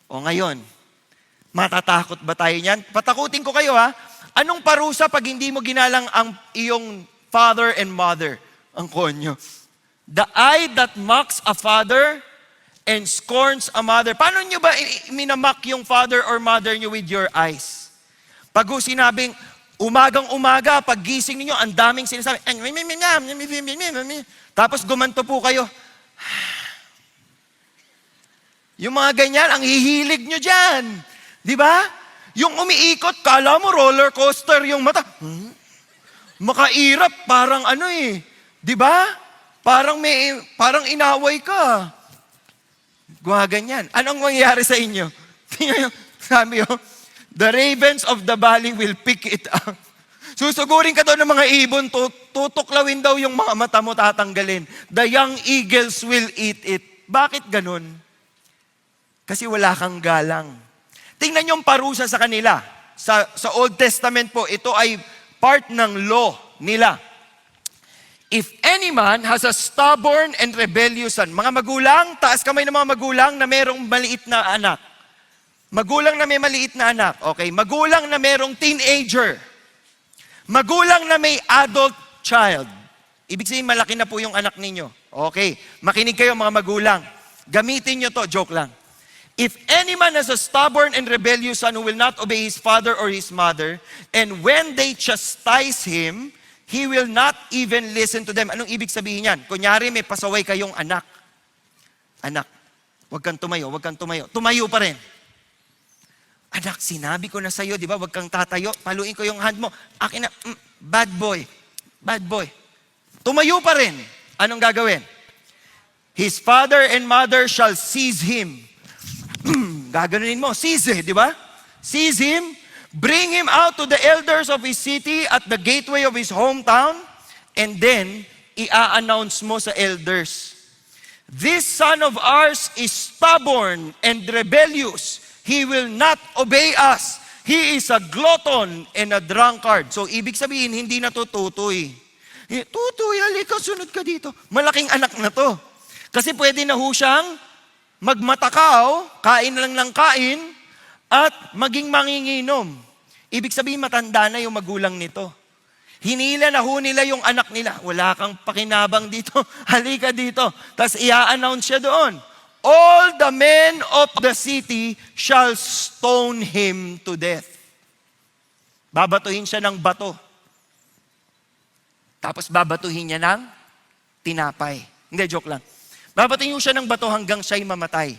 O ngayon, matatakot ba tayo niyan? Patakutin ko kayo ha. Anong parusa pag hindi mo ginalang ang iyong father and mother? Ang konyo. The eye that mocks a father and scorns a mother. Paano nyo ba minamak yung father or mother nyo with your eyes? Pag sinabing, umagang-umaga, pag gising ninyo, ang daming sinasabi, tapos gumanto po kayo. Yung mga ganyan, ang hihilig nyo dyan. Di ba? Yung umiikot, kala mo roller coaster yung mata. Makairap, parang ano eh. Di ba? Parang inaway ka. Ganyan. Anong mangyayari sa inyo? Sabi the ravens of the valley will pick it up. Susugurin ka daw ng mga ibon, tutuklawin daw yung mga mata mo, tatanggalin. The young eagles will eat it. Bakit ganun? Kasi wala kang galang. Tingnan yung parusa sa kanila. Sa Old Testament po, ito ay part ng law nila. If any man has a stubborn and rebellious son, mga magulang, taas kamay ng mga magulang na merong maliit na anak. Magulang na may maliit na anak, okay? Magulang na merong teenager. Magulang na may adult child. Ibig sabihin, malaki na po yung anak ninyo. Okay, makinig kayo mga magulang. Gamitin nyo to, joke lang. If any man has a stubborn and rebellious son who will not obey his father or his mother, and when they chastise him, he will not even listen to them. Anong ibig sabihin yan? Kunyari may pasaway kayong anak. Anak, huwag kang tumayo, huwag kang tumayo. Tumayo pa rin. Anak, sinabi ko na sa'yo, di ba? Huwag kang tatayo. Paluin ko yung hand mo. Akin na, bad boy. Bad boy. Tumayo pa rin. Anong gagawin? His father and mother shall seize him. Gaganunin mo, seize, di ba? Seize him, bring him out to the elders of his city at the gateway of his hometown, and then, i-announce mo sa elders, this son of ours is stubborn and rebellious. He will not obey us. He is a glutton and a drunkard. So, ibig sabihin, hindi na to tutoy. Tutoy, halika, sunod ka dito. Malaking anak na to. Kasi pwede na ho siyang magmatakaw, kain lang ng kain, at maging manginginom. Ibig sabihin, matanda na yung magulang nito. Hinila na ho nila yung anak nila. Wala kang pakinabang dito. Halika dito. Tapos i-announce siya doon. All the men of the city shall stone him to death. Babatuhin siya ng bato. Tapos babatuhin niya ng tinapay. Hindi, joke lang. Babatuhin siya ng bato hanggang siya'y mamatay.